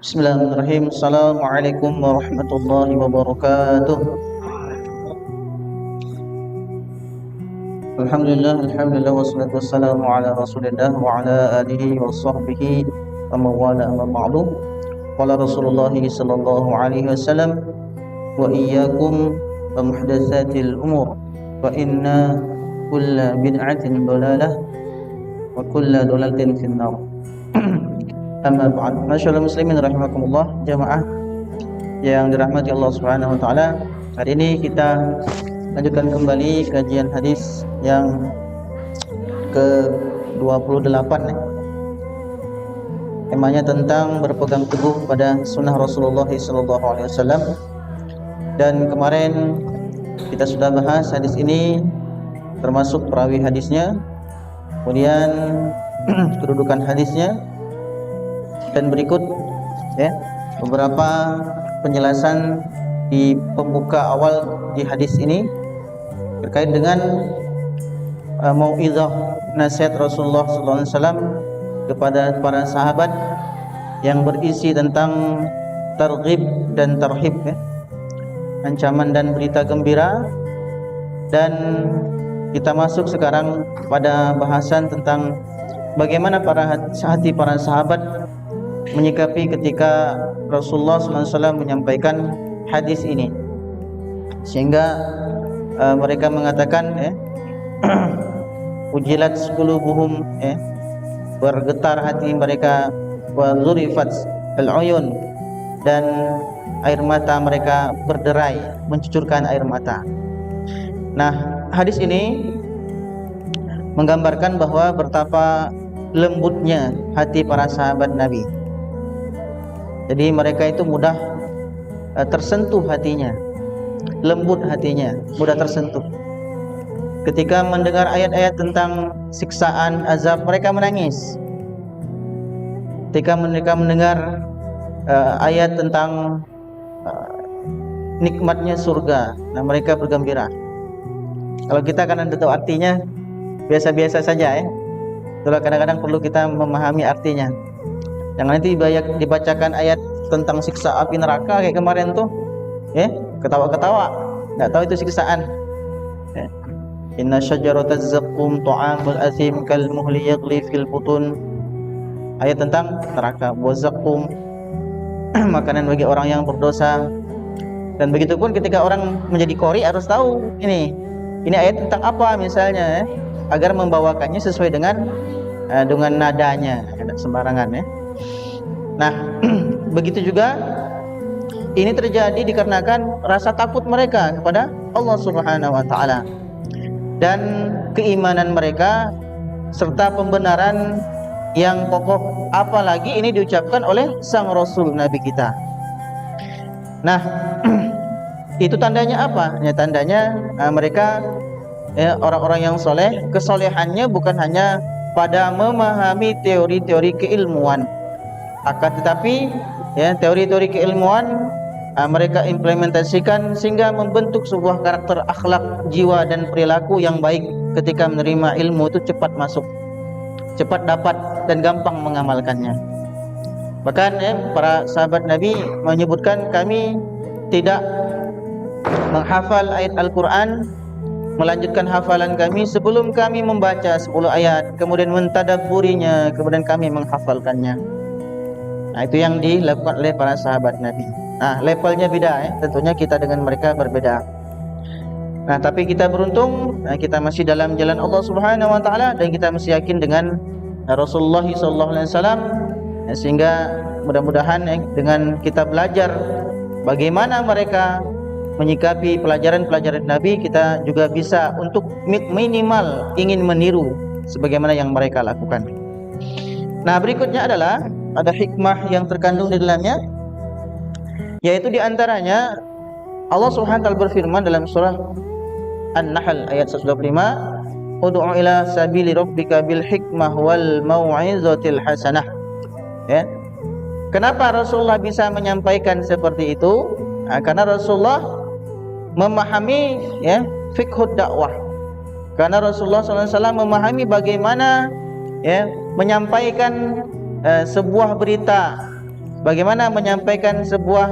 Bismillahirrahmanirrahim. Assalamualaikum warahmatullahi wabarakatuh. Alhamdulillah wassalatu wassalamu ala Rasulillah wa ala alihi wa sahbihi wa mawala amma ba'du. Qala Rasulullah sallallahu alaihi wasallam wa iyyakum wa muhdatsatil umur fa inna kulla bid'atin dhalalah wa kulla dhalalatin finnar. Amma ba'd. Masyaallah muslimin rahimakumullah, jamaah yang dirahmati Allah Subhanahu wa taala. Hari ini kita lanjutkan kembali kajian hadis yang ke-28 ya. Temanya tentang berpegang teguh pada sunnah Rasulullah SAW. Dan kemarin kita sudah bahas hadis ini, termasuk perawi hadisnya, kemudian kedudukan hadisnya, dan berikut ya beberapa penjelasan di pembuka awal di hadis ini terkait dengan mau'izah nasihat Rasulullah SAW kepada para sahabat yang berisi tentang targhib dan tarhib ya, ancaman dan berita gembira. Dan kita masuk sekarang pada bahasan tentang bagaimana hati para sahabat menyikapi ketika Rasulullah SAW menyampaikan hadis ini, sehingga mereka mengatakan ujilat qulubuhum, bergetar hati mereka, wa dzurifat al-uyun, dan air mata mereka berderai, mencucurkan air mata. Nah, hadis ini menggambarkan bahwa betapa lembutnya hati para sahabat Nabi. Jadi mereka itu mudah tersentuh hatinya, lembut hatinya, mudah tersentuh. Ketika mendengar ayat-ayat tentang siksaan, azab, mereka menangis. Ketika mereka mendengar ayat tentang nikmatnya surga, nah mereka bergembira. Kalau kita kan tahu artinya, biasa-biasa saja ya. Itulah kadang-kadang perlu kita memahami artinya. Jangan nanti dibacakan ayat tentang siksa api neraka kayak kemarin tuh, ketawa-ketawa, nggak tahu itu siksaan. Inna syajarataz zaqqum ta'amul athim kal muhli yaghli fil butun. Ayat tentang neraka, wa zaqqum makanan bagi orang yang berdosa. Dan begitu pun ketika orang menjadi qori harus tahu ini ayat tentang apa misalnya, agar membawakannya sesuai dengan nadanya, tidak sembarangan ya. Nah, begitu juga ini terjadi dikarenakan rasa takut mereka kepada Allah Subhanahu wa taala dan keimanan mereka serta pembenaran yang kokoh, apalagi ini diucapkan oleh sang Rasul Nabi kita. Nah, itu tandanya apa? Ya, tandanya mereka orang-orang yang soleh, kesolehannya bukan hanya pada memahami teori-teori keilmuan, akan tetapi teori-teori keilmuan mereka implementasikan sehingga membentuk sebuah karakter akhlak, jiwa dan perilaku yang baik. Ketika menerima ilmu itu cepat masuk, cepat dapat dan gampang mengamalkannya. Bahkan para sahabat Nabi menyebutkan, kami tidak menghafal ayat Al-Quran, melanjutkan hafalan kami sebelum kami membaca 10 ayat, kemudian mentadabburinya, kemudian kami menghafalkannya. Nah, itu yang dilakukan oleh para sahabat Nabi. Nah, levelnya beda tentunya kita dengan mereka berbeda. Nah, tapi kita beruntung, kita masih dalam jalan Allah Subhanahu wa taala dan kita masih yakin dengan Rasulullah SAW, sehingga mudah-mudahan dengan kita belajar bagaimana mereka menyikapi pelajaran-pelajaran Nabi, kita juga bisa untuk minimal ingin meniru sebagaimana yang mereka lakukan. Nah, berikutnya adalah ada hikmah yang terkandung di dalamnya, yaitu diantaranya Allah Subhanahu wa taala berfirman dalam surah An-Nahl ayat 125, ud'u ila sabili rabbika bil hikmah wal mau'izatil hasanah. Kenapa Rasulullah bisa menyampaikan seperti itu? Karena Rasulullah memahami fiqhud dakwah. Karena Rasulullah SAW memahami bagaimana menyampaikan sebuah berita, bagaimana menyampaikan sebuah,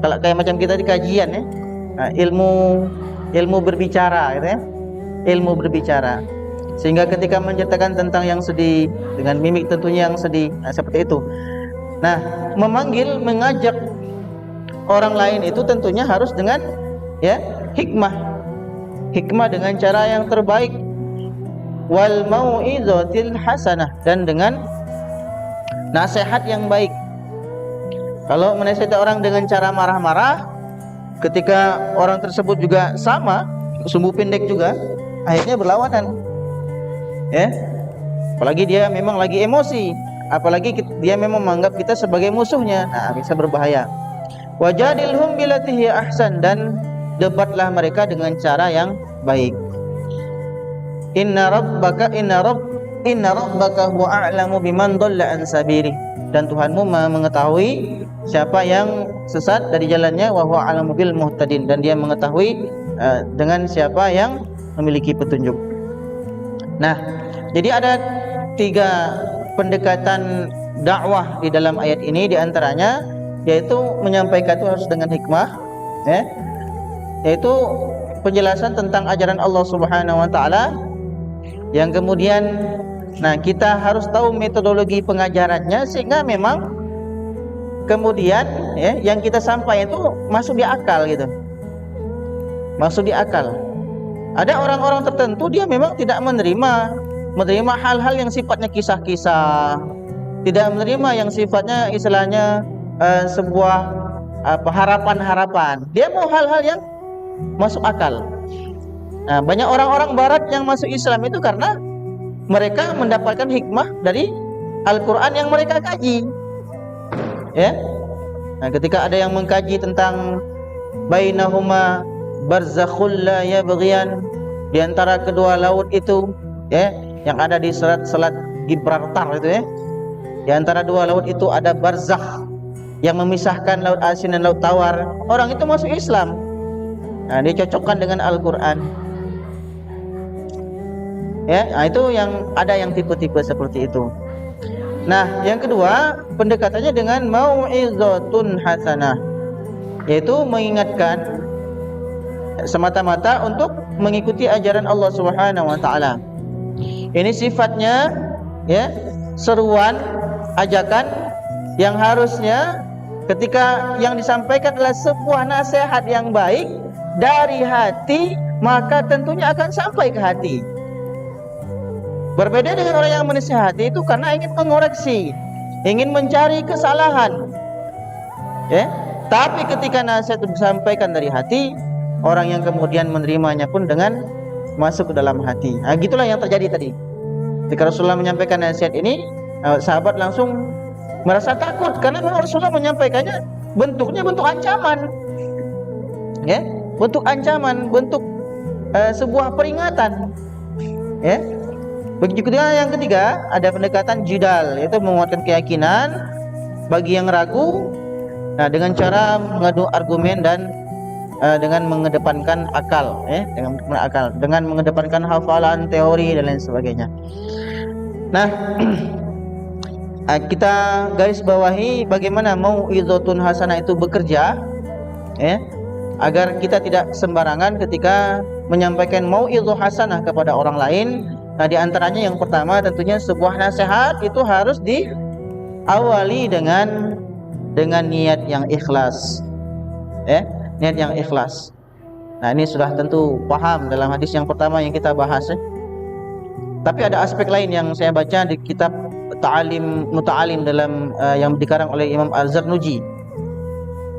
kalau kayak macam kita di kajian ya, ilmu berbicara gitu ya, ilmu berbicara, sehingga ketika menceritakan tentang yang sedih dengan mimik tentunya yang sedih, seperti itu. Nah, memanggil, mengajak orang lain itu tentunya harus dengan ya hikmah dengan cara yang terbaik, wal mau'izatil hasanah, dan dengan nasihat yang baik. Kalau menasihati orang dengan cara marah-marah, ketika orang tersebut juga sama, sumbu pendek juga, akhirnya berlawanan. Ya, apalagi dia memang lagi emosi, apalagi dia memang menganggap kita sebagai musuhnya, nah bisa berbahaya. Wajadilhum billati hiya ahsan, dan debatlah mereka dengan cara yang baik. Inna rabbaka huwa a'lamu biman dhalla an sabili, dan Tuhanmu mengetahui siapa yang sesat dari jalannya, wa huwa a'lamu bil muhtadin, dan dia mengetahui dengan siapa yang memiliki petunjuk. Nah, jadi ada 3 pendekatan dakwah di dalam ayat ini, di antaranya yaitu menyampaikan itu harus dengan hikmah, ya, yaitu penjelasan tentang ajaran Allah Subhanahu wa taala, yang kemudian kita harus tahu metodologi pengajarannya sehingga memang kemudian ya yang kita sampaikan itu masuk di akal gitu. Masuk di akal. Ada orang-orang tertentu dia memang tidak menerima hal-hal yang sifatnya kisah-kisah, tidak menerima yang sifatnya istilahnya sebuah harapan-harapan. Dia mau hal-hal yang masuk akal. Nah, banyak orang-orang barat yang masuk Islam itu karena mereka mendapatkan hikmah dari Al-Quran yang mereka kaji. Ya. Nah, ketika ada yang mengkaji tentang bainahuma barzakhul la yabghiyan, di antara kedua laut itu, ya, yang ada di selat Gibraltar itu ya. Di antara dua laut itu ada barzakh yang memisahkan laut asin dan laut tawar. Orang itu masuk Islam. Nah, dicocokkan dengan Al-Quran. Ya, nah itu yang ada yang tipe-tipe seperti itu. Nah, yang kedua pendekatannya dengan mau'izatun hasanah, yaitu mengingatkan semata-mata untuk mengikuti ajaran Allah Subhanahu wa taala. Ini sifatnya ya seruan, ajakan yang harusnya ketika yang disampaikan adalah sebuah nasihat yang baik dari hati, maka tentunya akan sampai ke hati. Berbeda dengan orang yang menasihati itu karena ingin mengoreksi, ingin mencari kesalahan. Ya, tapi ketika nasihat itu disampaikan dari hati, orang yang kemudian menerimanya pun dengan masuk ke dalam hati. Nah, gitulah yang terjadi tadi. Ketika Rasulullah menyampaikan nasihat ini, sahabat langsung merasa takut karena Rasulullah menyampaikannya bentuknya bentuk ancaman. Ya, bentuk ancaman, bentuk sebuah peringatan. Ya. Begitu juga yang ketiga, ada pendekatan jidal, yaitu menguatkan keyakinan bagi yang ragu. Nah, dengan cara mengadu argumen dan dengan mengedepankan akal, ya, dengan mengedepankan hafalan, teori dan lain sebagainya. Nah, kita garis bawahi bagaimana mau'izatun hasanah itu bekerja, ya, agar kita tidak sembarangan ketika menyampaikan mau'izah hasanah kepada orang lain. Nah, di antaranya yang pertama tentunya sebuah nasihat itu harus diawali dengan niat yang ikhlas. Niat yang ikhlas. Nah, ini sudah tentu paham dalam hadis yang pertama yang kita bahas. Tapi ada aspek lain yang saya baca di kitab Ta'alim Muta'alim dalam yang dikarang oleh Imam Al-Zarnuji.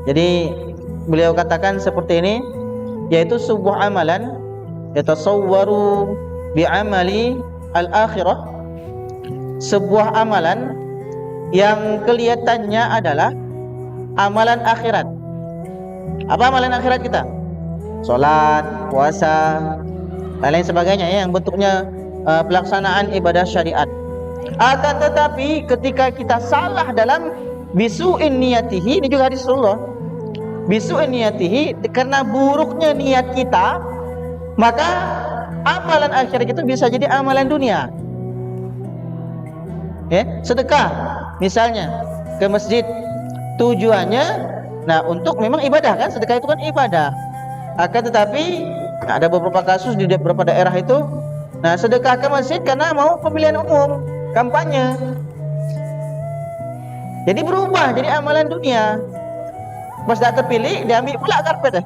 Jadi beliau katakan seperti ini, yaitu sebuah amalan yatasawwaru bi'amali al-akhirah, sebuah amalan yang kelihatannya adalah amalan akhirat. Apa amalan akhirat kita? Salat, puasa, dan lain sebagainya ya, yang bentuknya pelaksanaan ibadah syariat. Akan tetapi ketika kita salah dalam bisu'in niyatihi, ini juga hadis Rasulullah, bisu'in niyatihi, karena buruknya niat kita, maka amalan akhirat itu bisa jadi amalan dunia. Ya, sedekah misalnya ke masjid, tujuannya untuk memang ibadah kan, sedekah itu kan ibadah. Akan tetapi ada beberapa kasus di beberapa daerah itu sedekah ke masjid karena mau pemilihan umum, kampanye. Jadi berubah jadi amalan dunia. Pas dah terpilih diambil pula karpet.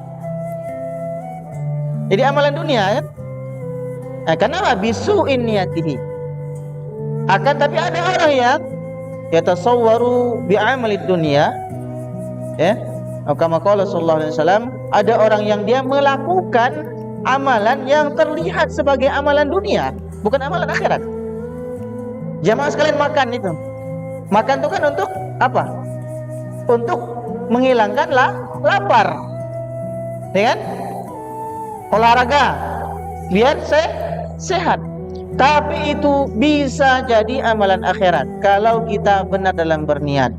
Jadi amalan dunia kan. Kenapa? Bisu'in niyatihi. Akan tapi ada orang yang yatasawwaru bi'amalid dunia, kama qala sallallahu alaihi wasallam, ada orang yang dia melakukan amalan yang terlihat sebagai amalan dunia, bukan amalan akhirat. Jamaah sekalian, makan itu. Makan itu kan untuk apa? Untuk menghilangkan lapar. Ya kan? Olahraga biar sehat. Tapi itu bisa jadi amalan akhirat kalau kita benar dalam berniat.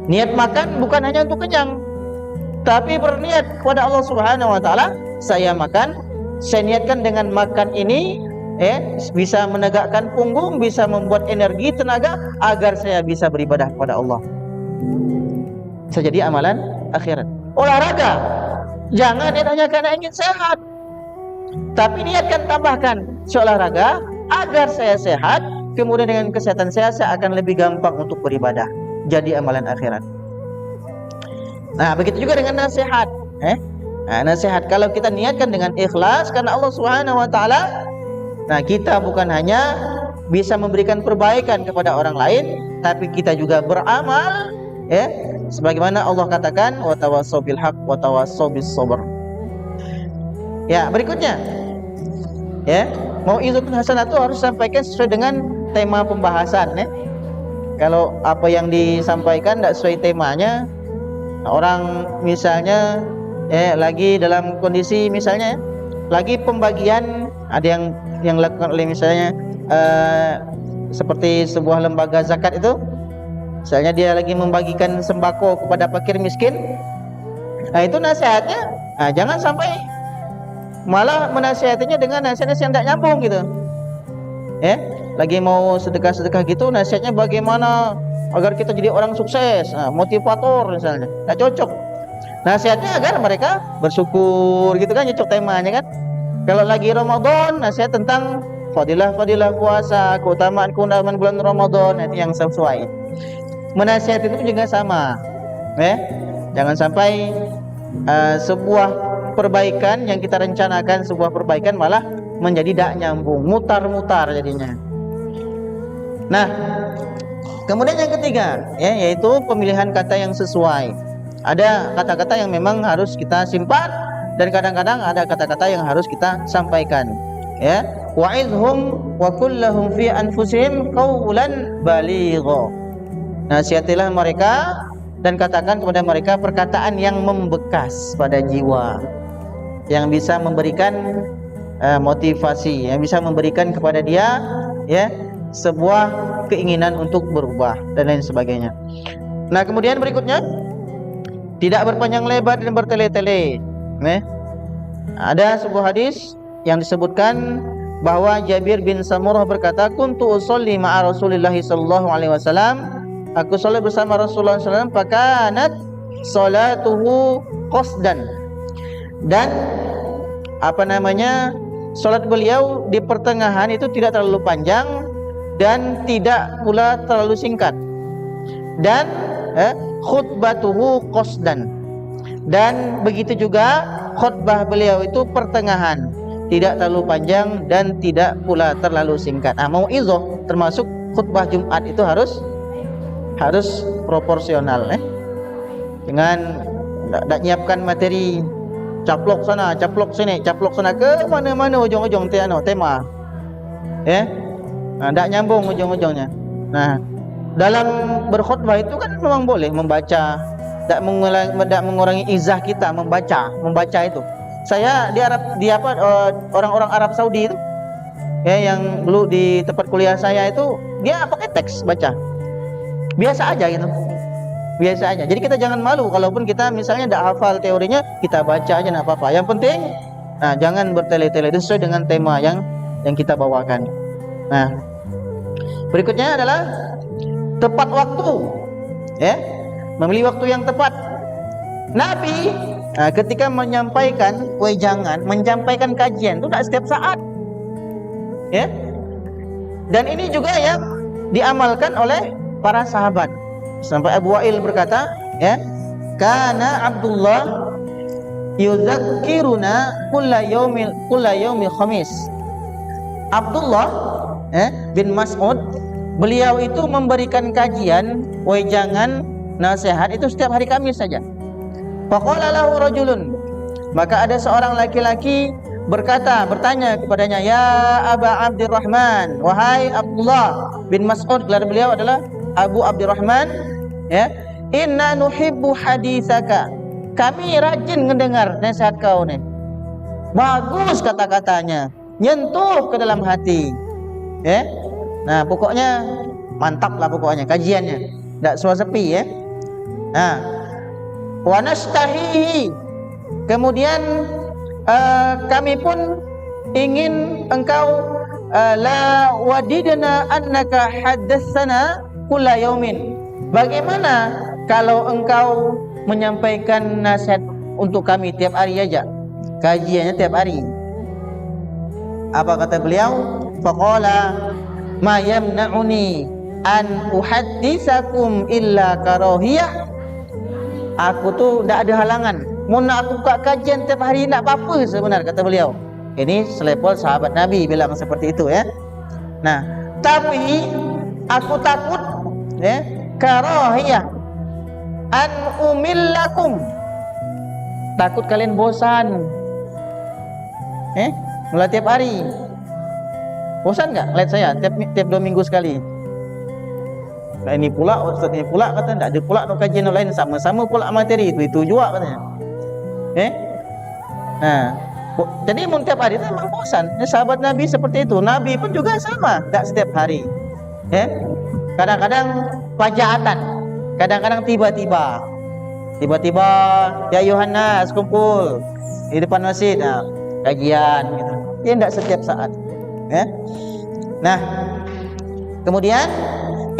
Niat makan bukan hanya untuk kenyang, tapi berniat kepada Allah Subhanahu wa taala, saya makan, saya niatkan dengan makan ini bisa menegakkan punggung, bisa membuat energi, tenaga agar saya bisa beribadah kepada Allah. Bisa jadi amalan akhirat. Olahraga, jangan hanya karena ingin sehat, tapi niatkan, tambahkan olahraga agar saya sehat, kemudian dengan kesehatan saya akan lebih gampang untuk beribadah, jadi amalan akhirat. Begitu juga dengan nasihat. Nasihat kalau kita niatkan dengan ikhlas karena Allah Subhanahu wa taala, kita bukan hanya bisa memberikan perbaikan kepada orang lain, tapi kita juga beramal, sebagaimana Allah katakan, wa tawassau bil haqq wa tawassau bis sabr. Berikutnya, mau'izatun hasanah itu harus sampaikan sesuai dengan tema pembahasan. Kalau apa yang disampaikan tidak sesuai temanya, orang misalnya lagi dalam kondisi misalnya lagi pembagian, ada yang lakukan oleh misalnya seperti sebuah lembaga zakat itu, misalnya dia lagi membagikan sembako kepada fakir miskin, itu nasihatnya jangan sampai malah menasihatinya dengan nasihat yang tidak nyambung gitu. Lagi mau sedekah-sedekah gitu, nasihatnya bagaimana agar kita jadi orang sukses, motivator misalnya, tidak cocok. Nasihatnya agar mereka bersyukur gitu kan, cocok temanya kan. Kalau lagi Ramadan, nasihat tentang fadilah puasa, keutamaan bulan Ramadan, itu yang sesuai. Menasihati itu juga sama, jangan sampai sebuah perbaikan yang kita rencanakan, sebuah perbaikan malah menjadi tidak nyambung, mutar-mutar jadinya. Kemudian yang ketiga, yaitu pemilihan kata yang sesuai. Ada kata-kata yang memang harus kita simpan, dan kadang-kadang ada kata-kata yang harus kita sampaikan. Wa'idhum wa kullahum fi anfusihim qawlan baligha. Nasihatilah mereka dan katakan kepada mereka perkataan yang membekas pada jiwa, yang bisa memberikan motivasi, yang bisa memberikan kepada dia sebuah keinginan untuk berubah dan lain sebagainya. Kemudian berikutnya, tidak berpanjang lebar dan bertele-tele. Ada sebuah hadis yang disebutkan bahwa Jabir bin Samurah berkata, kuntu usolli ma'a Rasulillah sallallahu alaihi wasallam, aku salat bersama Rasulullah sallallahu alaihi wasallam, fakanat salatuhu qasdan, dan salat beliau di pertengahan itu tidak terlalu panjang dan tidak pula terlalu singkat, dan khutbatuhu qasdan, dan begitu juga khutbah beliau itu pertengahan, tidak terlalu panjang dan tidak pula terlalu singkat. Mau'izah termasuk khutbah Jumat itu harus proporsional, dengan tidak nyiapkan materi caplok sana, caplok sini, caplok sana, ke mana-mana ujung-ujung tema. Tidak nyambung ujung-ujungnya. Dalam berkhutbah itu kan memang boleh membaca, tidak mengurangi izah kita membaca itu. Saya orang-orang Arab Saudi itu, yang dulu di tempat kuliah saya itu, dia pakai teks baca, biasa aja gitu, biasa aja. Jadi kita jangan malu, kalaupun kita misalnya tidak hafal teorinya, kita baca aja, tidak apa-apa. Yang penting, jangan bertele-tele, sesuai dengan tema yang kita bawakan. Berikutnya adalah tepat waktu. memilih waktu yang tepat. Nabi ketika menyampaikan wejangan, menyampaikan kajian itu tidak setiap saat, ya. Dan ini juga yang diamalkan oleh para sahabat. Sampai Abu Wa'il berkata, ya, kana Abdullah yuzakkiruna kulla yaumil khamis. Abdullah bin Mas'ud, beliau itu memberikan kajian, wejangan, nasihat itu setiap hari Kamis saja. Faqala lahu rajulun, maka ada seorang laki-laki bertanya kepadanya, ya Aba Abdurrahman, wahai Abdullah bin Mas'ud, gelar beliau adalah Abu Abdurrahman, ya, inna nuhibbu haditsaka, kami rajin mendengar nasihat kau nih, bagus kata-katanya, nyentuh ke dalam hati, ya. Nah, pokoknya mantap lah pokoknya kajiannya, tidak sepi, ya. Nah, wa nastahihi, kemudian kami pun ingin engkau la wadidna annaka haddatsana kulla yaumin, bagaimana kalau engkau menyampaikan nasihat untuk kami tiap hari aja, kajiannya tiap hari. Apa kata beliau? Faqala ma yamna'uni an uhadditsakum illa karahiyah, aku tuh tidak ada halangan, mau nak aku buka kajian tiap hari tidak apa-apa sebenarnya, kata beliau. Ini selevel sahabat Nabi bilang seperti itu, ya. Nah, tapi aku takut, ya, karahiyah an umillakum, takut kalian bosan, mulai tiap hari. Bosan nggak? Lihat saya tiap 2 minggu sekali. Nah, ini pula ustaz ini pula kata tidak ada pula no kajian lain, sama-sama pula materi itu juga katanya. Nah, jadi mun tiap hari itu memang bosan. Sahabat Nabi seperti itu. Nabi pun juga sama, tidak setiap hari. Kadang-kadang pajaatan, kadang-kadang tiba-tiba ya Yohanes kumpul di depan masjid, kajian gitu. Ya tidak setiap saat. Nah, kemudian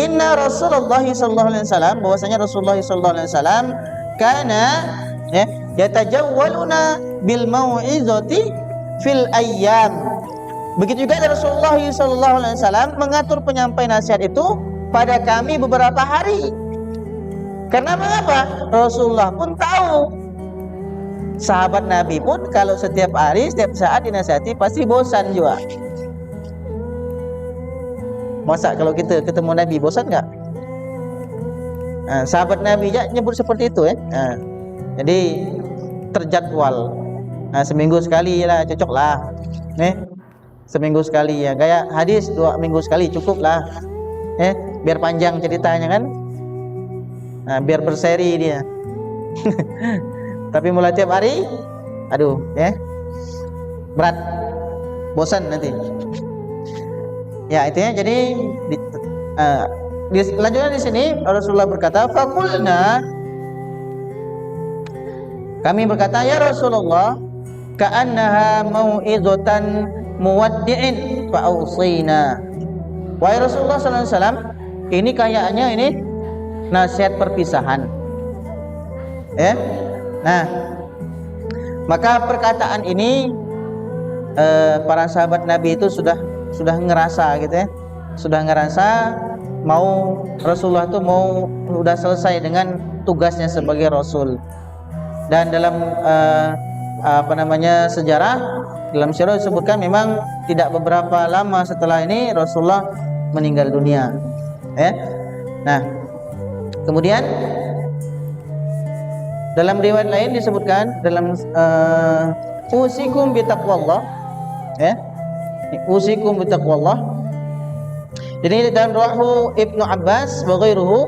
inna Rasulullah sallallahu alaihi wasallam, bahwasanya Rasulullah sallallahu alaihi wasallam kana yatajawwaluna bil mau'izati fil ayyam. Begitu juga Rasulullah sallallahu alaihi wasallam mengatur penyampaian nasihat itu pada kami beberapa hari. Karena mengapa? Rasulullah pun tahu, sahabat Nabi pun kalau setiap hari, setiap saat dinasihati pasti bosan juga. Masa kalau kita ketemu Nabi bosan nggak? Sahabat Nabi aja nyebut seperti itu, ya. Jadi terjadwal. Seminggu sekali lah, cocok lah. Seminggu sekali ya. Gaya hadis 2 minggu sekali cukup lah. Biar panjang ceritanya kan. Biar berseri dia. Tapi mulai tiap hari, aduh, ya, berat, bosan nanti. Ya, itu ya. Jadi lanjutnya di sini Rasulullah berkata, faqulna, kami berkata, ya Rasulullah, ka'annaha mau'izatan muwaddi'in fa'usina. Wahai Rasulullah sallallahu alaihi wasallam, ini kayaknya ini nasihat perpisahan. Nah, maka perkataan ini para sahabat Nabi itu sudah ngerasa gitu, ya. Sudah ngerasa mau Rasulullah itu mau sudah selesai dengan tugasnya sebagai Rasul. Dan dalam sejarah, dalam sirah disebutkan memang tidak beberapa lama setelah ini Rasulullah meninggal dunia. Nah, kemudian dalam riwayat lain disebutkan dalam usikum bitaqwallah, usikum bitaqwallah. Jadi dalam rawahu Ibnu Abbas wa ghairuhu,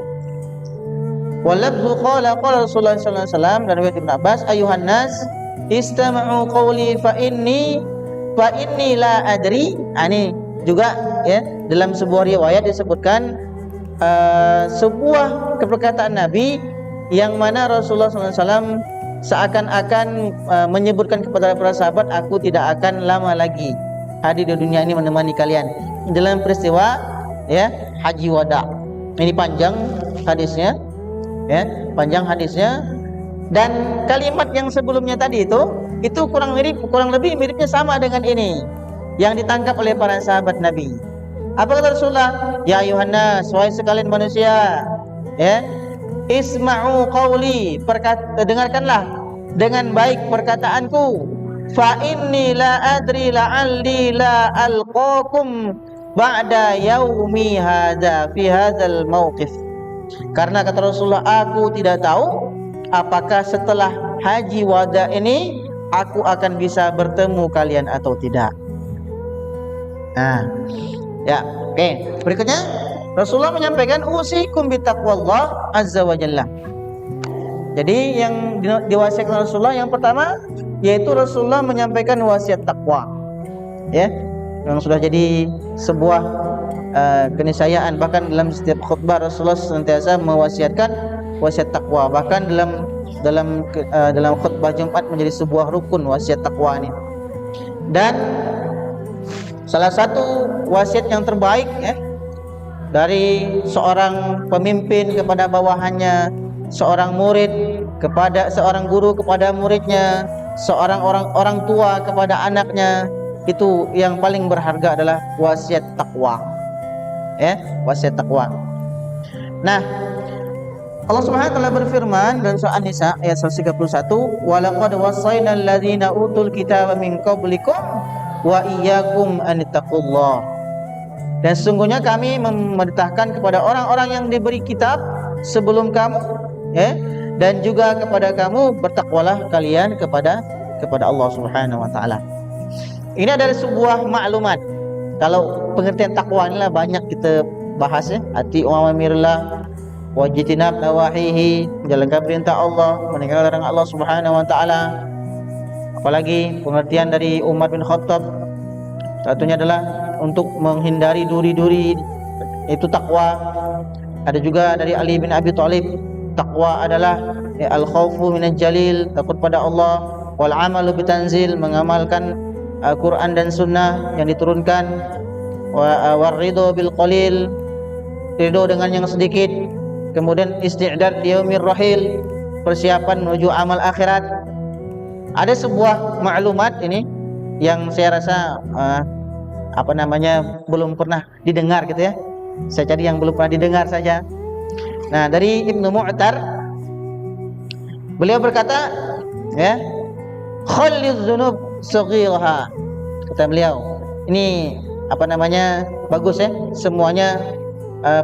walabzu qala Rasulullah sallallahu alaihi wasallam, dan riwayat Ibnu Abbas, ayuhan nas istama'u qawli fa inni la adri. Ini juga, ya, dalam sebuah riwayat disebutkan sebuah perkataan Nabi yang mana Rasulullah SAW seakan-akan menyebutkan kepada para sahabat, aku tidak akan lama lagi hadir di dunia ini menemani kalian dalam peristiwa, ya, haji wada. Ini panjang hadisnya. Ya, panjang hadisnya. Dan kalimat yang sebelumnya tadi itu kurang lebih miripnya sama dengan ini yang ditangkap oleh para sahabat Nabi. Apa kata Rasulullah? Ya ayuhan nas, wahai sekalian manusia, ya, isma'u qawli, dengarkanlah dengan baik perkataanku. Fa inni la adri la'alli la alqakum ba'da yaumi hadza fi hadzal mauqif. Karena kata Rasulullah, aku tidak tahu apakah setelah haji wada ini aku akan bisa bertemu kalian atau tidak. Nah, ya, oke. Berikutnya Rasulullah menyampaikan usikum bitaqwallah azza wa jalla. Jadi yang diwasiatkan Rasulullah yang pertama yaitu Rasulullah menyampaikan wasiat takwa. Ya, yang sudah jadi sebuah keniscayaan, bahkan dalam setiap khutbah Rasulullah senantiasa mewasiatkan wasiat takwa, bahkan dalam khutbah Jumat menjadi sebuah rukun wasiat takwa ini. Dan salah satu wasiat yang terbaik, ya, dari seorang pemimpin kepada bawahannya, seorang murid kepada seorang guru kepada muridnya, seorang orang tua kepada anaknya, itu yang paling berharga adalah wasiat takwa. Ya, wasiat takwa. Nah, Allah Subhanahu wa taala berfirman dalam surah An-Nisa ayat 131, "Wa laqad wasaynal ladzina utul kitaba min qablikum wa iyyakum an taqullah." Dan sesungguhnya kami memerintahkan kepada orang-orang yang diberi kitab sebelum kamu, ya, dan juga kepada kamu, bertakwalah kalian kepada Allah Subhanahu wa taala. Ini adalah sebuah maklumat. Kalau pengertian takwa inilah banyak kita bahas, ya. Ati awamirillah wajtinab nawahihi, menjalankan perintah Allah, meninggalkan larangan Allah Subhanahu wa taala. Apalagi pengertian dari Umar bin Khattab, satunya adalah untuk menghindari duri-duri, itu takwa. Ada juga dari Ali bin Abi Thalib, takwa adalah al-khaufu minal jalil, takut pada Allah, wal amalu bitanzil, mengamalkan Quran dan sunnah yang diturunkan, war ridho bil qalil, ridho dengan yang sedikit, kemudian isti'dad yaumir rahil, persiapan menuju amal akhirat. Ada sebuah maklumat ini yang saya rasa belum pernah didengar gitu, ya. Saya cari yang belum pernah didengar saja. Nah, dari Ibnu Mu'tar, beliau berkata, ya, khalliz dzunub saghiraha. Kata beliau, ini bagus, ya, semuanya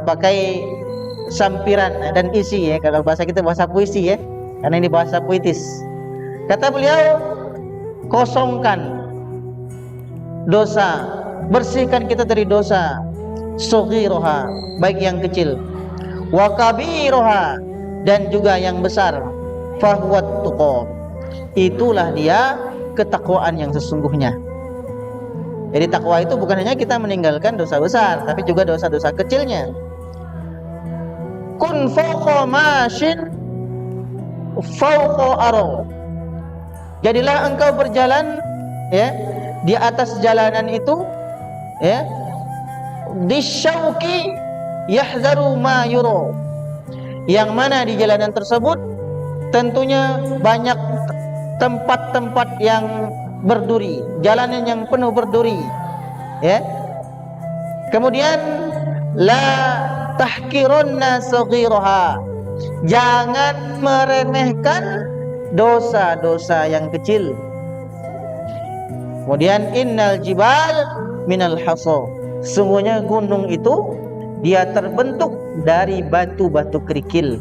pakai sampiran dan isi, ya. Kalau bahasa kita bahasa puisi, ya, karena ini bahasa puitis. Kata beliau, kosongkan dosa, bersihkan kita dari dosa, saghiraha, baik yang kecil, wa kabiroha, dan juga yang besar, fahuwat tuqa, itulah dia ketakwaan yang sesungguhnya. Jadi takwa itu bukan hanya kita meninggalkan dosa besar, tapi juga dosa-dosa kecilnya. Kun fawqa mashin fawqa aro, jadilah engkau berjalan, ya, di atas jalanan itu, ya, disyauqi yahzaru ma yuro, yang mana di jalanan tersebut tentunya banyak tempat-tempat yang berduri, jalanan yang penuh berduri, ya. Kemudian la tahkirunna saghiraha, jangan meremehkan dosa-dosa yang kecil. Kemudian innal jibal minal hasa, sungguhnya gunung itu dia terbentuk dari batu-batu kerikil.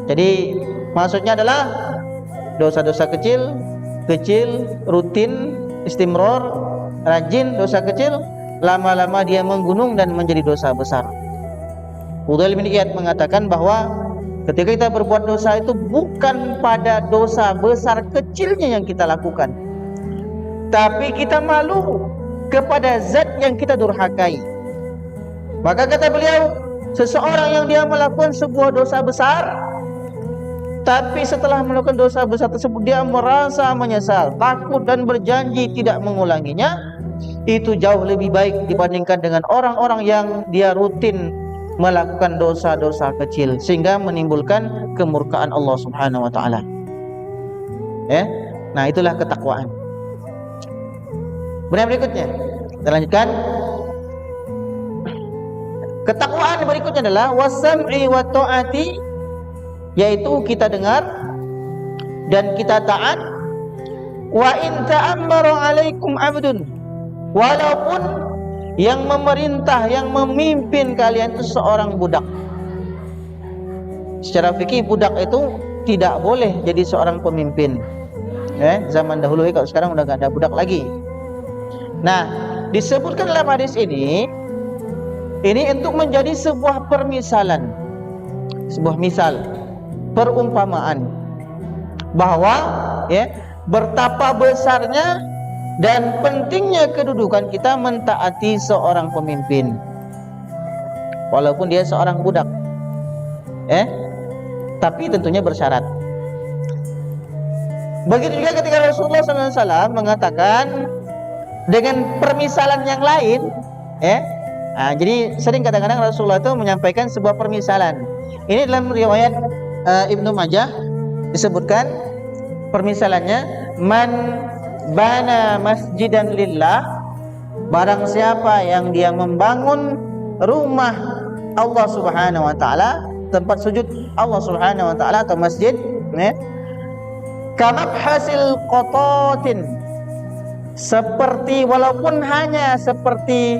Jadi maksudnya adalah dosa-dosa kecil, rutin, istimror, rajin dosa kecil, lama-lama dia menggunung dan menjadi dosa besar. Fudail bin Iyad mengatakan bahwa ketika kita berbuat dosa itu bukan pada dosa besar kecilnya yang kita lakukan, tapi kita malu kepada zat yang kita durhakai. Maka kata beliau, seseorang yang dia melakukan sebuah dosa besar, tapi setelah melakukan dosa besar tersebut dia merasa menyesal, takut dan berjanji tidak mengulanginya, itu jauh lebih baik dibandingkan dengan orang-orang yang dia rutin melakukan dosa-dosa kecil sehingga menimbulkan kemurkaan Allah Subhanahu wa taala. Ya. Nah, itulah ketakwaan. Kemudian berikutnya, kita lanjutkan. Ketakwaan berikutnya adalah wasam'i wa ta'ati, yaitu kita dengar dan kita taat. Wa in ta'ammara 'alaikum 'abdun, walaupun yang memerintah, yang memimpin kalian itu seorang budak. Secara fikih budak itu tidak boleh jadi seorang pemimpin. Zaman dahulu, kalau sekarang udah gak ada budak lagi. Nah, disebutkan dalam hadis ini untuk menjadi sebuah permisalan, sebuah misal, perumpamaan bahwa betapa besarnya dan pentingnya kedudukan kita mentaati seorang pemimpin walaupun dia seorang budak, tapi tentunya bersyarat. Begitu juga ketika Rasulullah SAW mengatakan dengan permisalan yang lain, jadi sering kadang-kadang Rasulullah itu menyampaikan sebuah permisalan. Ini dalam riwayat Ibnu Majah disebutkan permisalannya, man bana masjidan lillah, barang siapa yang dia membangun rumah Allah Subhanahu wa taala, tempat sujud Allah Subhanahu wa taala atau masjid, kamabhasil qatatin, seperti, walaupun hanya seperti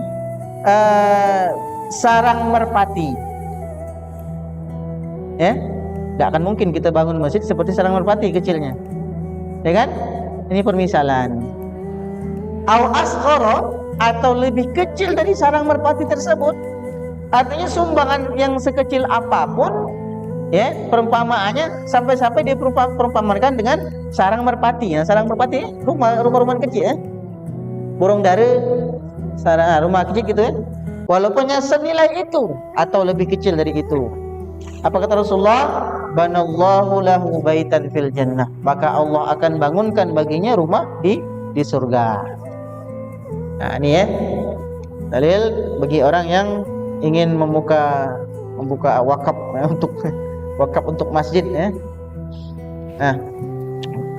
sarang merpati. Tidak akan mungkin kita bangun masjid seperti sarang merpati kecilnya, ya kan? Ini permisalan. Au asghara, atau lebih kecil dari sarang merpati tersebut. Artinya sumbangan yang sekecil apapun, perumpamaannya sampai-sampai dia perumpamakan dengan sarang merpati. Nah, sarang merpati rumah-rumah kecil, burung dara, rumah kecil gitu, walaupunnya senilai itu atau lebih kecil dari itu. Apa kata Rasulullah? Banallahu lahu baitan fil jannah, maka Allah akan bangunkan baginya rumah di surga. Nah, ini dalil bagi orang yang ingin membuka wakaf untuk masjid. Nah,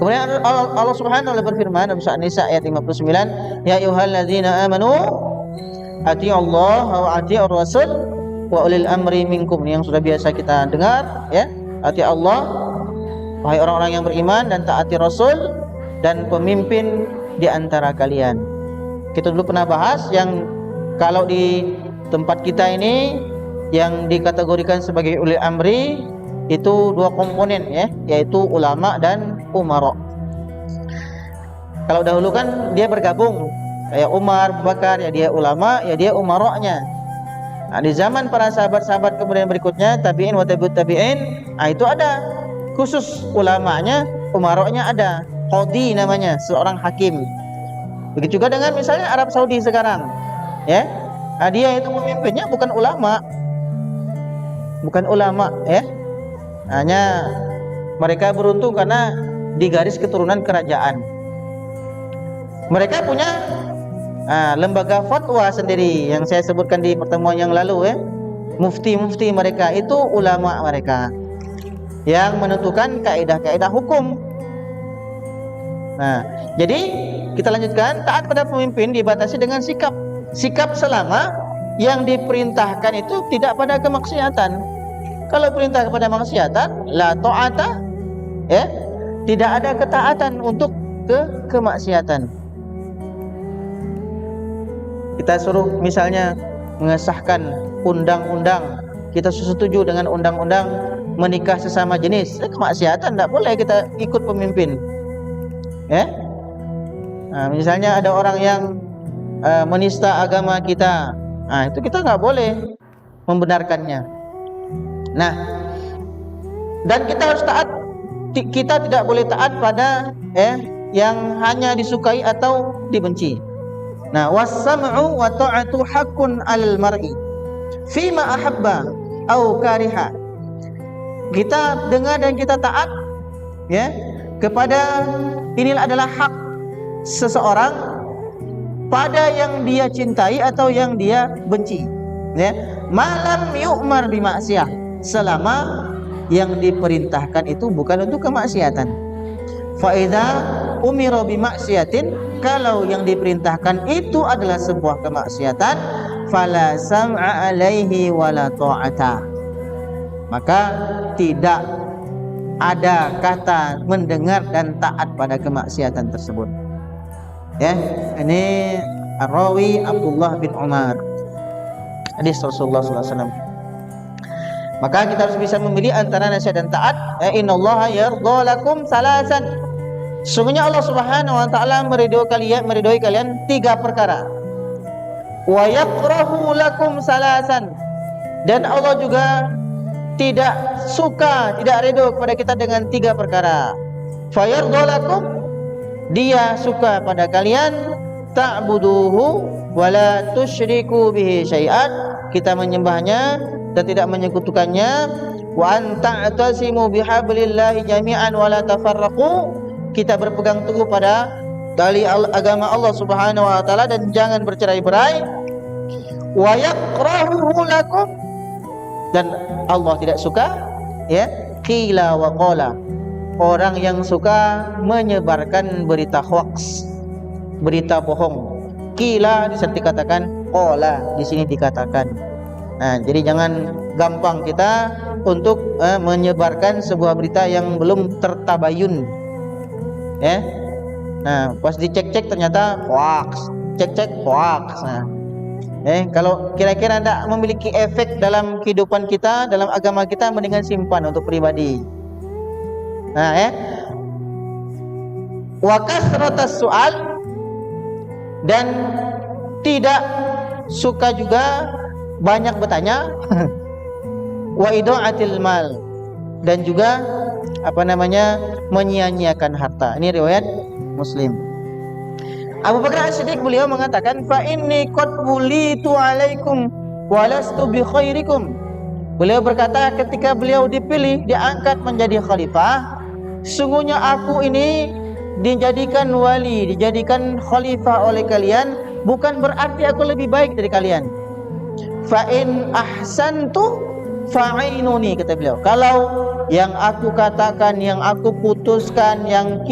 kemudian Allah Subhanahu wa taala berfirman dalam surah An-Nisa ayat 59, ya ayyuhalladzina amanu atiiullaha wa atiiur rasul wa ulil amri minkum. Ini yang sudah biasa kita dengar, taati Allah, wahai orang-orang yang beriman, dan taati Rasul dan pemimpin di antara kalian. Kita dulu pernah bahas yang kalau di tempat kita ini yang dikategorikan sebagai ulil amri itu dua komponen, yaitu ulama dan umara. Kalau dahulu kan dia bergabung, kayak Umar, Abu Bakar, ya dia ulama, ya dia umaranya. Nah, di zaman para sahabat-sahabat kemudian berikutnya, tabi'in wa tabi'ut tabi'in, itu ada khusus ulamanya, umaroknya ada, qadhi namanya, seorang hakim. Begitu juga dengan misalnya Arab Saudi sekarang, nah, dia itu pemimpinnya bukan ulama, hanya mereka beruntung karena di garis keturunan kerajaan. Mereka punya lembaga fatwa sendiri yang saya sebutkan di pertemuan yang lalu, mufti-mufti mereka itu ulama mereka yang menentukan kaidah-kaidah hukum. Nah, jadi kita lanjutkan, taat pada pemimpin dibatasi dengan sikap selama yang diperintahkan itu tidak pada kemaksiatan. Kalau perintah kepada maksiatan, la ta'ata, tidak ada ketaatan untuk kemaksiatan. Kita suruh misalnya mengesahkan undang-undang, kita setuju dengan undang-undang menikah sesama jenis, kemaksiatan, tidak boleh kita ikut pemimpin. Nah, misalnya ada orang yang menista agama kita, nah itu kita nggak boleh membenarkannya. Nah, dan kita harus taat, kita tidak boleh taat pada yang hanya disukai atau dibenci. Nah, was-sam'u wa ta'atu haqqun 'alal mar'i fima ahabba au kariha. Kita dengar dan kita taat kepada, inilah adalah hak seseorang pada yang dia cintai atau yang dia benci. Ya, malam yu'mar bimaksiyah, selama yang diperintahkan itu bukan untuk kemaksiatan. Fa idza umira bimaksiatin, kalau yang diperintahkan itu adalah sebuah kemaksiatan, fala sam'a alaihi wala ta'ata, maka tidak ada kata mendengar dan taat pada kemaksiatan tersebut. Ya, ini Ar-Rawi Abdullah bin Umar, hadis Rasulullah SAW. Maka kita harus bisa memilih antara nasihat dan taat. Innallaha yardha lakum salasan, sungguhnya Allah Subhanahu wa taala meridhoi kalian 3 perkara. Wa yakrahu lakum salasan, dan Allah juga tidak suka, tidak ridho kepada kita dengan 3 perkara. Fayardha lakum, dia suka pada kalian, ta'buduhu wa la tusyriku bihi syai'an, kita menyembahnya dan tidak menyekutukannya, wa an ta'tasimu bihablillahi jami'an wa la tafarraqu, kita berpegang teguh pada tali agama Allah Subhanahu wa taala dan jangan bercerai-berai. Wa yakrahu lakum, dan Allah tidak suka, ya, qila wa qala, orang yang suka menyebarkan berita hoax, berita bohong. Qila di sini dikatakan, qala di sini dikatakan. Nah, jadi jangan gampang kita untuk menyebarkan sebuah berita yang belum tertabayun, ya. Nah, pas dicek-cek ternyata hoax, cek-cek hoax. Nah, kalau kira-kira tidak memiliki efek dalam kehidupan kita, dalam agama kita, mendingan simpan untuk pribadi. Nah, wa kasratas su'al, dan tidak suka juga banyak bertanya. Wa idaatil mal, dan juga menyia-nyiakan harta. Ini riwayat Muslim. Abu Bakar As-Siddiq beliau mengatakan, fa inni qad wulitu alaikum wa lastu bi khairikum. Beliau berkata ketika beliau dipilih, diangkat menjadi khalifah, sungguhnya aku ini dijadikan wali, dijadikan khalifah oleh kalian, bukan berarti aku lebih baik dari kalian. Fa in ahsantu fa'inuni, kata beliau, kalau yang aku katakan, yang aku putuskan, yang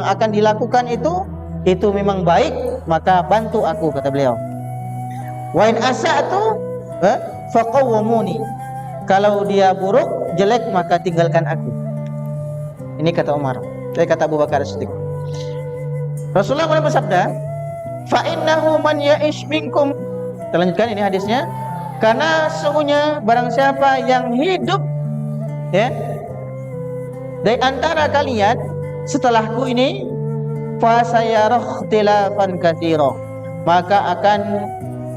akan dilakukan itu memang baik, maka bantu aku, kata beliau. Wa in asa'tu faqawwamuni, kalau dia buruk, jelek, maka tinggalkan aku. Ini kata Umar, kata Abu Bakar As-Siddiq. Rasulullah bersabda, fa innahu man ya'ish minkum, kita lanjutkan ini hadisnya, karena sesungguhnya barang siapa yang hidup, ya, dari antara kalian setelahku ini, fa sayara ikhtilafan katsira, maka akan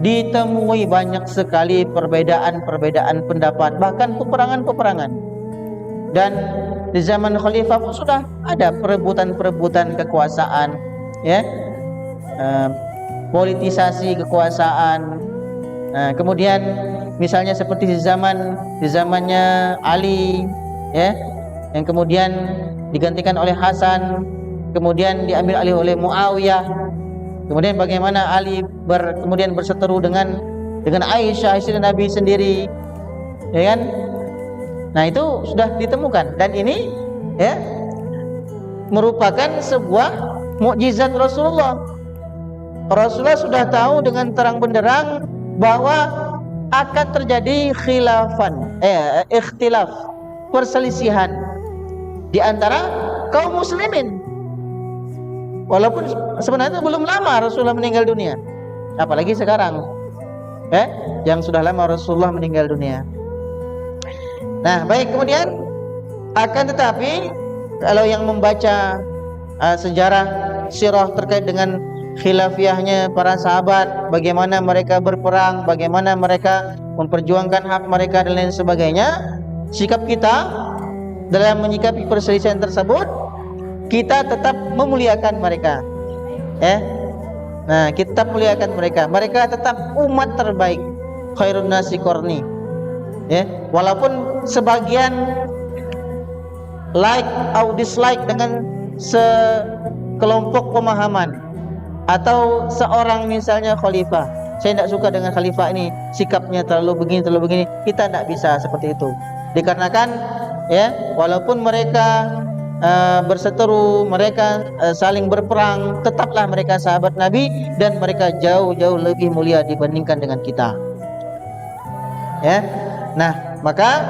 ditemui banyak sekali perbedaan-perbedaan pendapat, bahkan peperangan-peperangan. Dan di zaman khalifah pun sudah ada perebutan-perebutan kekuasaan, ya, politisasi kekuasaan. Nah, kemudian misalnya seperti di zamannya Ali, ya, yang kemudian digantikan oleh Hasan, kemudian diambil alih oleh Muawiyah. Kemudian bagaimana Ali kemudian berseteru dengan Aisyah, istri Nabi sendiri, ya kan? Nah, itu sudah ditemukan, dan ini, ya, merupakan sebuah mukjizat Rasulullah. Rasulullah sudah tahu dengan terang benderang bahwa akan terjadi ikhtilaf, perselisihan di antara kaum muslimin. Walaupun sebenarnya belum lama Rasulullah meninggal dunia, apalagi sekarang, yang sudah lama Rasulullah meninggal dunia. Nah, baik, kemudian akan tetapi kalau yang membaca sejarah sirah terkait dengan khilafiyahnya para sahabat, bagaimana mereka berperang, bagaimana mereka memperjuangkan hak mereka dan lain sebagainya, sikap kita dalam menyikapi perselisihan tersebut, kita tetap memuliakan mereka, ya. Nah, kita muliakan mereka. Mereka tetap umat terbaik, khairun nasi qarni, ya. Walaupun sebagian like atau dislike dengan sekelompok pemahaman, atau seorang misalnya khalifah, saya tidak suka dengan khalifah ini, sikapnya terlalu begini. Kita tidak bisa seperti itu. Dikarenakan ya, walaupun mereka berseteru, mereka saling berperang, tetaplah mereka sahabat Nabi dan mereka jauh-jauh lebih mulia dibandingkan dengan kita. Ya. Nah, maka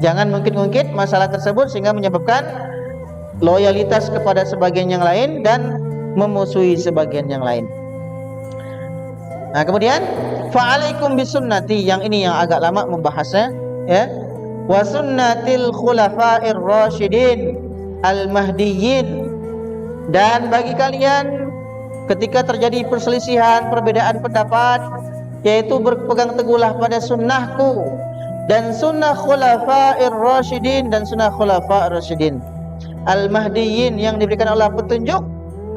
jangan mungkin-mungkin masalah tersebut sehingga menyebabkan loyalitas kepada sebagian yang lain dan memusuhi sebagian yang lain. Nah, kemudian fa'alaikum bisunnati, yang ini yang agak lama membahasnya, ya. Wa sunnatil khulafa'ir rasyidin al-mahdiyyin, dan bagi kalian ketika terjadi perselisihan, perbedaan pendapat, yaitu berpegang teguhlah pada sunnahku dan sunnah khulafa'ir rasyidin dan sunnah khulafa'ir rasyidin al-mahdiyyin yang diberikan Allah petunjuk.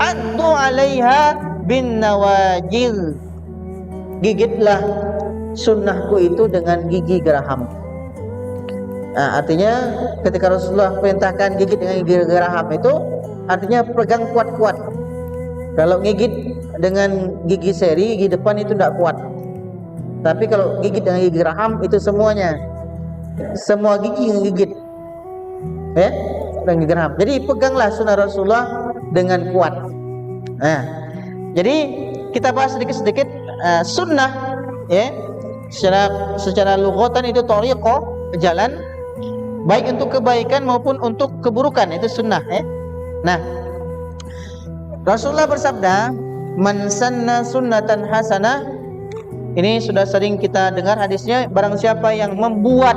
Addu 'alaiha bin nawajil, gigitlah sunnahku itu dengan gigi geraham. Nah, artinya ketika Rasulullah perintahkan gigit dengan gigi geraham itu artinya pegang kuat-kuat. Kalau gigit dengan gigi seri, gigi depan itu tidak kuat. Tapi kalau gigit dengan gigi geraham itu semuanya, semua gigi yang gigit, ya, dengan gigi geraham. Jadi peganglah sunnah Rasulullah dengan kuat. Nah, jadi kita bahas sedikit-sedikit sunnah, ya. Secara lughatan itu thariqah, jalan, baik untuk kebaikan maupun untuk keburukan, itu sunnah, ya. Nah, Rasulullah bersabda, "Man sanna sunnatan hasanah." Ini sudah sering kita dengar hadisnya, barang siapa yang membuat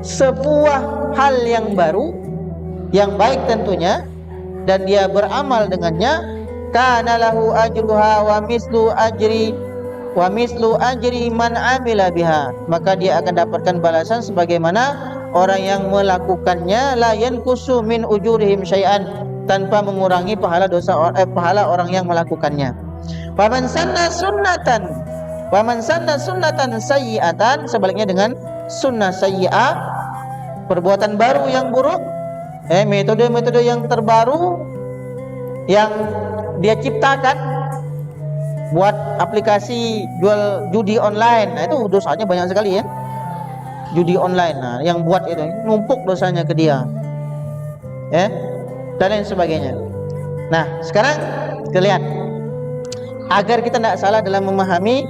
sebuah hal yang baru, yang baik tentunya, dan dia beramal dengannya, kana lahu ajruha wa mislu ajri man amila biha, maka dia akan dapatkan balasan sebagaimana orang yang melakukannya, la yanqusu min ujurihim syai'an, tanpa mengurangi pahala orang yang melakukannya. Waman sanna sunnatan sayyi'atan, sebaliknya dengan sunnah sayyi'ah, perbuatan baru yang buruk, metode-metode yang terbaru yang dia ciptakan, buat aplikasi jual judi online. Nah, itu dosanya banyak sekali, ya. Judi online, nah, yang buat itu numpuk dosanya ke dia, ya, dan lain sebagainya. Nah, sekarang kita lihat agar kita tidak salah dalam memahami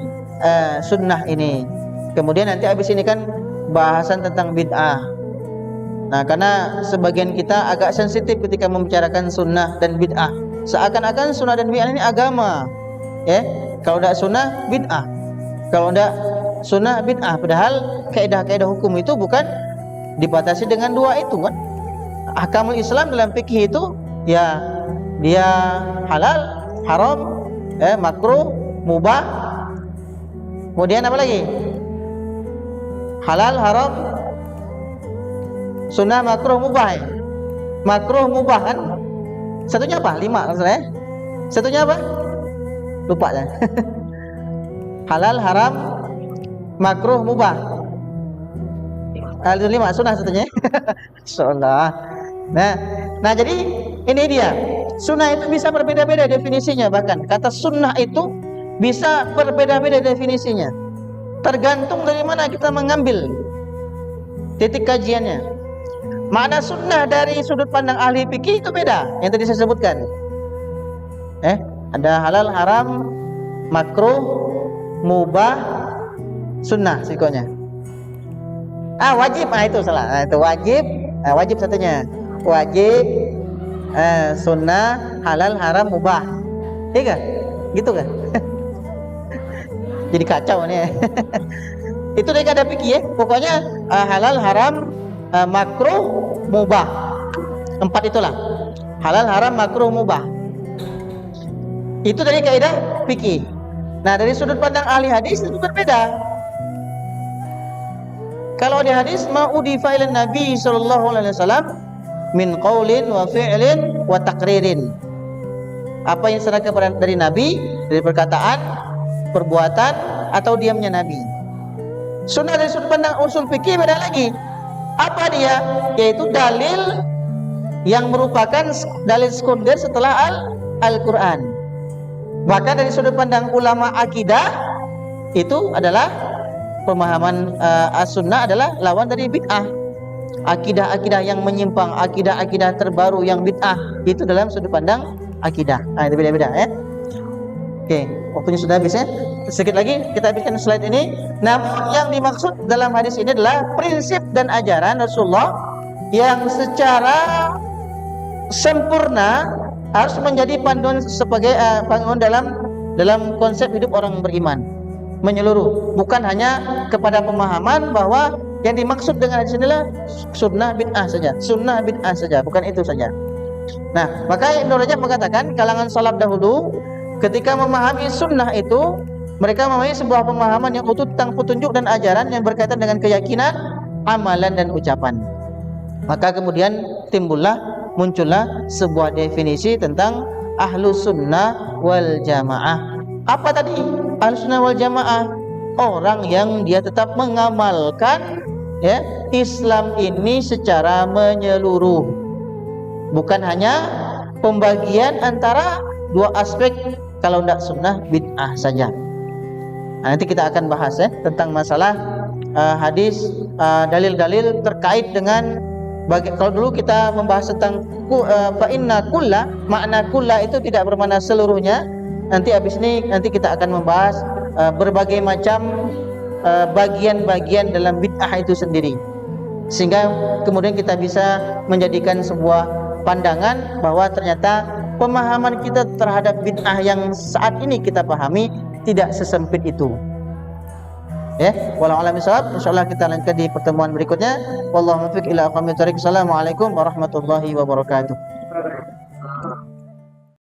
sunnah ini. Kemudian nanti habis ini kan bahasan tentang bid'ah. Nah, karena sebagian kita agak sensitif ketika membicarakan sunnah dan bid'ah, seakan-akan sunnah dan bid'ah ini agama, ya. Kalau tidak sunnah bid'ah, kalau tidak sunnah bid'ah, padahal kaidah-kaidah hukum itu bukan dibatasi dengan dua itu, kan. Ahkamul Islam dalam fikih itu ya dia halal, haram, makruh, mubah. Kemudian apa lagi? Halal, haram, sunnah, makruh, mubah, ya? Makruh, mubah, kan? Satunya apa? 5 maksudnya. Satunya apa? Lupa ya. Halal, haram, makruh, mubah. Itu 5 sunnah satunya. Insyaallah. Nah, jadi ini dia. Sunnah itu bisa berbeda-beda definisinya, bahkan kata sunnah itu bisa berbeda-beda definisinya. Tergantung dari mana kita mengambil titik kajiannya. Makna sunnah dari sudut pandang ahli fikih itu beda, yang tadi saya sebutkan. Ada halal, haram, makruh, mubah, sunnah sikonya. Wajib, itu salah. Itu wajib, wajib satunya. Wajib, sunnah, halal, haram, mubah. Iya kan? Gitu kan? Jadi kacau nih. Itu dari kata fikih, ya. Pokoknya halal, haram, makruh, mubah. 4 itulah. Halal, haram, makruh, mubah. Itu dari kaidah fikih. Nah, dari sudut pandang ahli hadis itu berbeda. Kalau di hadis ma'udifa ila Nabi sallallahu alaihi wasallam min qaulin wa fi'lin wa taqririn. Apa yang diserahkan dari Nabi, dari perkataan, perbuatan, atau diamnya Nabi. Sunnah dari sudut pandang usul fikih beda lagi. Apa dia? Yaitu dalil yang merupakan dalil sekunder setelah Al-Quran. Bahkan dari sudut pandang ulama akidah itu adalah pemahaman as-sunnah adalah lawan dari bid'ah. Akidah-akidah yang menyimpang, akidah-akidah terbaru yang bid'ah, itu dalam sudut pandang akidah. Itu beda-beda ya. Oke, waktunya sudah habis ya. Sedikit lagi kita bikin slide ini. Namun yang dimaksud dalam hadis ini adalah prinsip dan ajaran Rasulullah yang secara sempurna harus menjadi panduan sebagai panduan dalam konsep hidup orang beriman, menyeluruh, bukan hanya kepada pemahaman bahwa yang dimaksud dengan hadis ini adalah sunnah bid'ah saja, sunnah bid'ah saja, bukan itu saja. Nah, maka Ibnu Rajab mengatakan kalangan salaf dahulu ketika memahami sunnah itu, mereka memahami sebuah pemahaman yang utuh tentang petunjuk dan ajaran yang berkaitan dengan keyakinan, amalan dan ucapan. Maka kemudian muncullah sebuah definisi tentang ahlus sunnah wal jamaah. Apa tadi ahlus sunnah wal jamaah? Orang yang dia tetap mengamalkan ya Islam ini secara menyeluruh, bukan hanya pembagian antara dua aspek, kalau tidak sunnah bid'ah saja. Nah, nanti kita akan bahas ya tentang masalah hadis, dalil-dalil terkait dengan kalau dulu kita membahas tentang fa inna kulla, makna kulla itu tidak bermakna seluruhnya. Nanti habis ini kita akan membahas berbagai macam bagian-bagian dalam bid'ah itu sendiri, sehingga kemudian kita bisa menjadikan sebuah pandangan bahwa ternyata pemahaman kita terhadap bid'ah yang saat ini kita pahami tidak sesempit itu. Ya, wallahu a'lam bishawab. Insyaallah kita lanjutkan di pertemuan berikutnya. Wallahu muwaffiq ila aqwamit thoriq. Assalamualaikum warahmatullahi wabarakatuh.